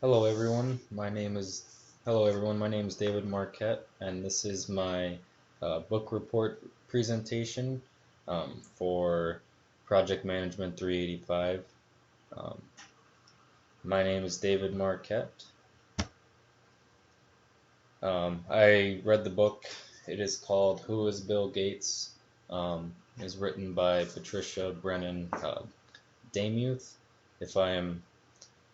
Hello everyone. My name is David Marquette, and this is my book report presentation for Project Management 385. Um, my name is David Marquette. I read the book. It is called Who is Bill Gates? It is written by Patricia Brennan Damuth, if I am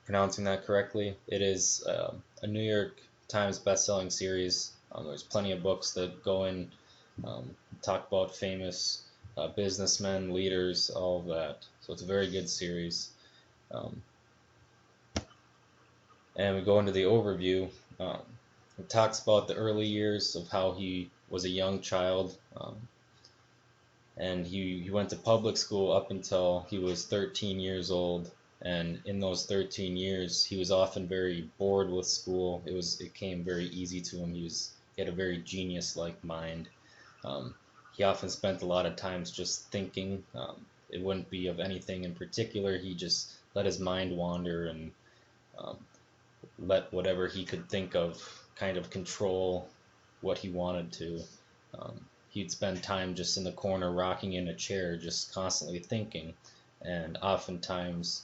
pronouncing that correctly. It is a New York Times best-selling series. There's plenty of books that go in, talk about famous businessmen, leaders, all of that. So it's a very good series. Um, and we go into the overview. Um, it talks about the early years of how he was a young child, and he went to public school up until he was 13 years old. And in those 13 years, he was often very bored with school. It came very easy to him. He had a very genius-like mind. Um, he often spent a lot of times just thinking. It wouldn't be of anything in particular. He just let his mind wander and um, let whatever he could think of kind of control what he wanted to. He'd spend time just in the corner rocking in a chair, just constantly thinking. And oftentimes,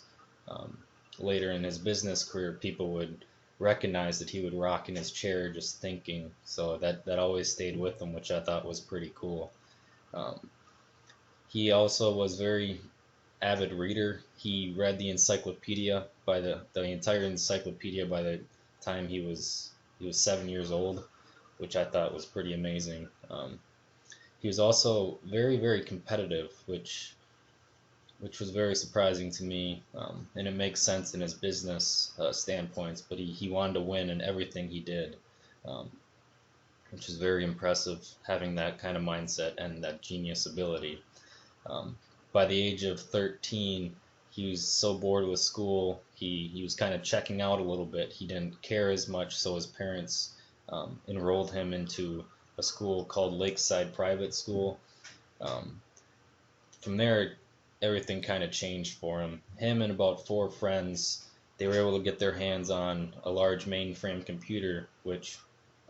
um, later in his business career, people would recognize that he would rock in his chair just thinking. So that always stayed with him, which I thought was pretty cool. Um, he also was very avid reader. He read the encyclopedia by the entire encyclopedia by the time he was 7 years old, which I thought was pretty amazing. He was also very competitive, which was very surprising to me, and it makes sense in his business standpoints. But he wanted to win in everything he did, um, which is very impressive, having that kind of mindset and that genius ability. Um, by the age of 13, he was so bored with school, he was kind of checking out a little bit. He didn't care as much, so his parents enrolled him into a school called Lakeside Private School. Um, from there, everything kind of changed for him. Him and about four friends, they were able to get their hands on a large mainframe computer,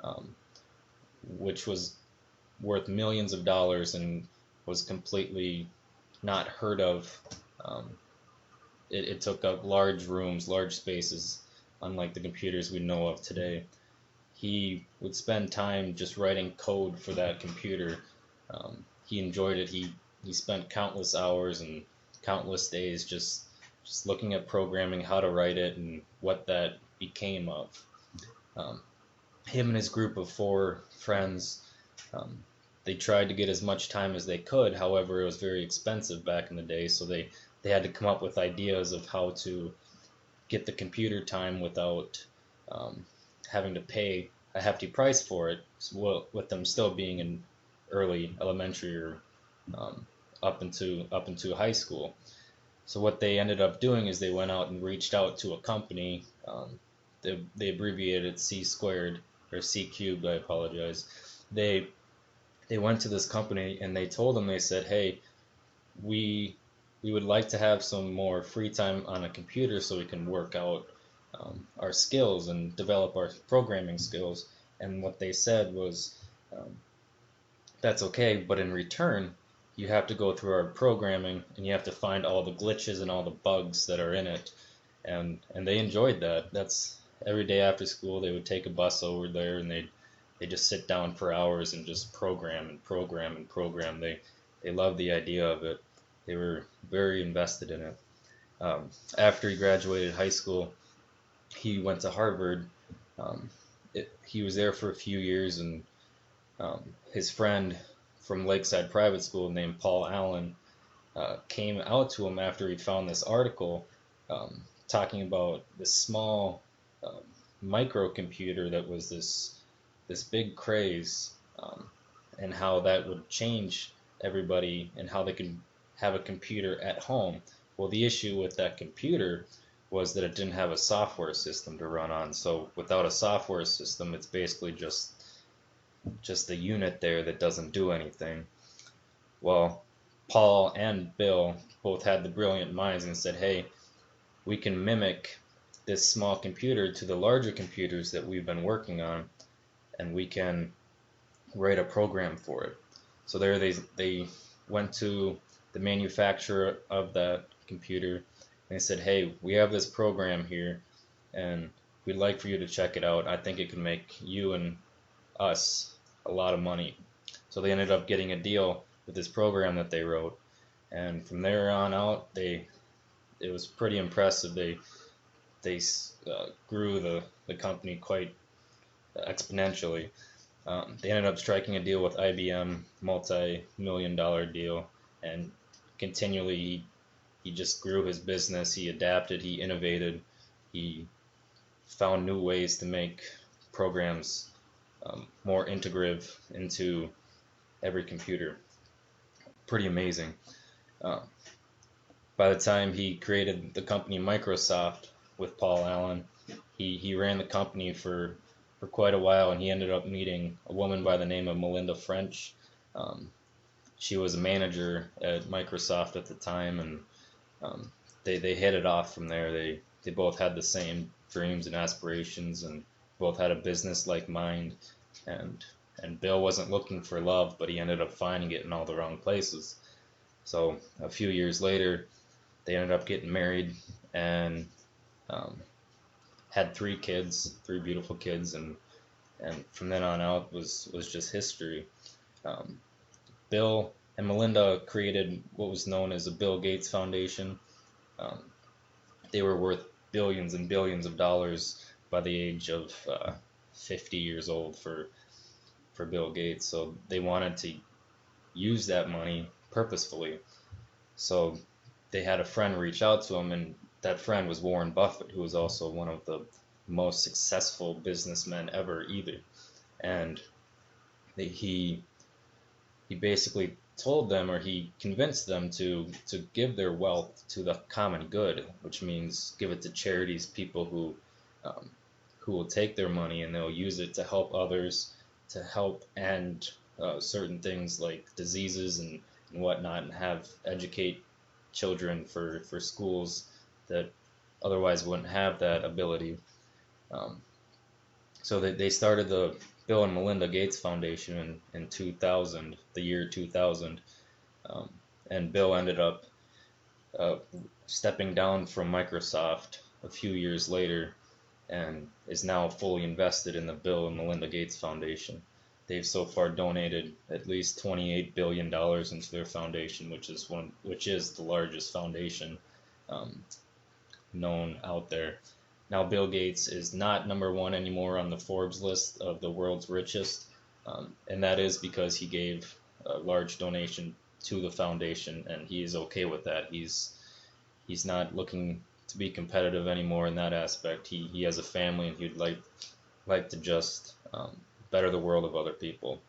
um, which was worth millions of dollars and was completely not heard of. Um, it took up large rooms, large spaces, unlike the computers we know of today. He would spend time just writing code for that computer. He enjoyed it. He spent countless hours and countless days just looking at programming, how to write it, and what that became of. Um, Him and his group of four friends, um, they tried to get as much time as they could. However, it was very expensive back in the day, so they had to come up with ideas of how to get the computer time without um, having to pay a hefty price for it, with them still being in early elementary or um, up into high school. So what they ended up doing is they went out and reached out to a company. They abbreviated C squared or C cubed. I apologize. They they went to this company and they told them, they said, hey, we we would like to have some more free time on a computer so we can work out our skills and develop our programming skills. And what they said was, um, that's okay, but in return, you have to go through our programming and you have to find all the glitches and all the bugs that are in it. And they enjoyed that. That's every day after school they would take a bus over there and they just sit down for hours and just program and program and program. They loved the idea of it. They were very invested in it. After he graduated high school, he went to Harvard. Um, he was there for a few years, and his friend from Lakeside Private School named Paul Allen came out to him after he found this article talking about this small um, microcomputer that was this big craze, and how that would change everybody and how they could have a computer at home. Well, the issue with that computer was that it didn't have a software system to run on. So without a software system, it's basically just a unit there that doesn't do anything. Well, Paul and Bill both had the brilliant minds and said, hey, we can mimic this small computer to the larger computers that we've been working on, and we can write a program for it. So there they went to the manufacturer of that computer and they said, hey, we have this program here and we'd like for you to check it out. I think it can make you and us a lot of money. So they ended up getting a deal with this program that they wrote, and from there on out, it was pretty impressive. They grew the company quite exponentially. They ended up striking a deal with IBM, multi-million-dollar deal, and continually he just grew his business. He adapted, he innovated, he found new ways to make programs more integrative into every computer. Pretty amazing. Uh, by the time he created the company Microsoft with Paul Allen, he ran the company for quite a while, and he ended up meeting a woman by the name of Melinda French. Um, she was a manager at Microsoft at the time, and they hit it off from there. They both had the same dreams and aspirations, and both had a business-like mind. And Bill wasn't looking for love, but he ended up finding it in all the wrong places. So a few years later, they ended up getting married and had 3 kids, 3 beautiful kids, and from then on out was just history. Bill and Melinda created what was known as the Bill Gates Foundation. Um, they were worth billions and billions of dollars by the age of 50 years old for Bill Gates. So they wanted to use that money purposefully. So they had a friend reach out to him, and that friend was Warren Buffett, who was also one of the most successful businessmen ever either. And he basically told them, or he convinced them to give their wealth to the common good, which means give it to charities, people who will take their money and they'll use it to help others, to help end certain things like diseases and whatnot, and educate children for schools that otherwise wouldn't have that ability. So they started the Bill and Melinda Gates Foundation in 2000, the year 2000, and Bill ended up stepping down from Microsoft a few years later and is now fully invested in the Bill and Melinda Gates Foundation. They've so far donated at least $28 billion into their foundation, which is the largest foundation known out there. Now, Bill Gates is not #1 anymore on the Forbes list of the world's richest, and that is because he gave a large donation to the foundation, and he is okay with that. He's not looking to be competitive anymore in that aspect. He has a family, and he'd like to just better the world of other people.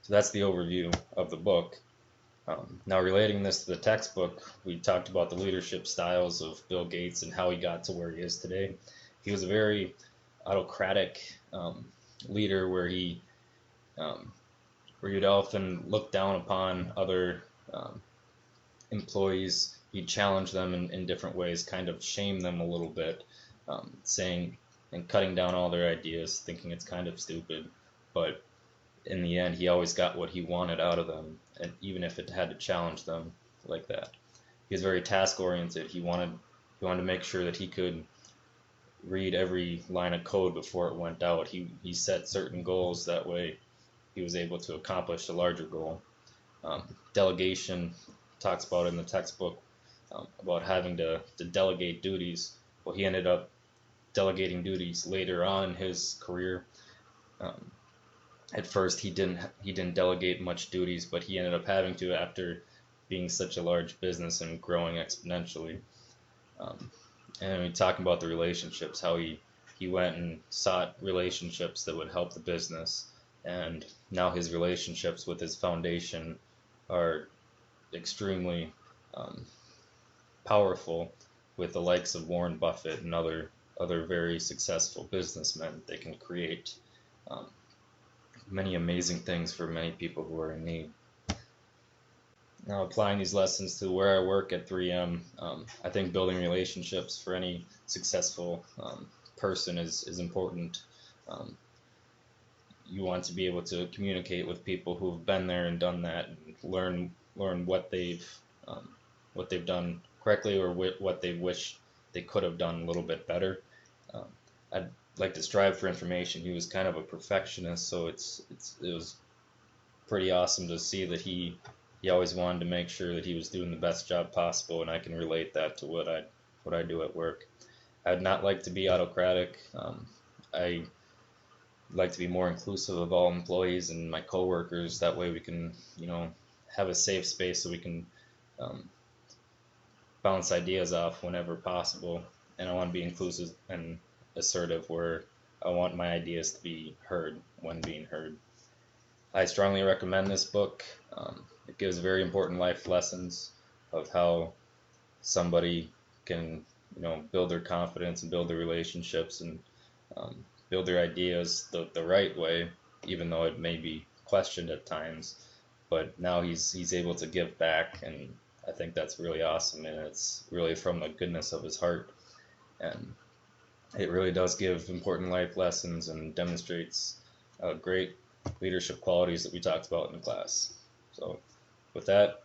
So that's the overview of the book. Now, relating this to the textbook, we talked about the leadership styles of Bill Gates and how he got to where he is today. He was a very autocratic leader where he'd often look down upon other employees. He'd challenge them in different ways, kind of shame them a little bit, saying and cutting down all their ideas, thinking it's kind of stupid, but in the end, he always got what he wanted out of them, and even if it had to challenge them like that. He was very task-oriented. He wanted to make sure that he could read every line of code before it went out. He set certain goals, that way he was able to accomplish a larger goal. Delegation talks about in the textbook about having to delegate duties. Well, he ended up delegating duties later on in his career. At first, he didn't delegate much duties, but he ended up having to after being such a large business and growing exponentially. And we talking about the relationships, how he went and sought relationships that would help the business, and now his relationships with his foundation are extremely powerful with the likes of Warren Buffett and other very successful businessmen. They can create many amazing things for many people who are in need. Now, applying these lessons to where I work at 3M, I think building relationships for any successful person is important. Um, you want to be able to communicate with people who have been there and done that, and learn um, what they've done correctly, or what they wish they could have done a little bit better. Um, I'd like to strive for information. He was kind of a perfectionist, so it was pretty awesome to see that he always wanted to make sure that he was doing the best job possible, and I can relate that to what I do at work. I'd not like to be autocratic. I like to be more inclusive of all employees and my coworkers. That way we can, have a safe space so we can um, bounce ideas off whenever possible. And I want to be inclusive and assertive where I want my ideas to be heard when being heard. I strongly recommend this book. It gives very important life lessons of how somebody can, build their confidence and build their relationships and build their ideas the right way, even though it may be questioned at times. But now he's able to give back, and I think that's really awesome, and it's really from the goodness of his heart, and it really does give important life lessons and demonstrates great leadership qualities that we talked about in the class. So with that,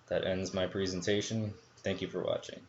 that ends my presentation. Thank you for watching.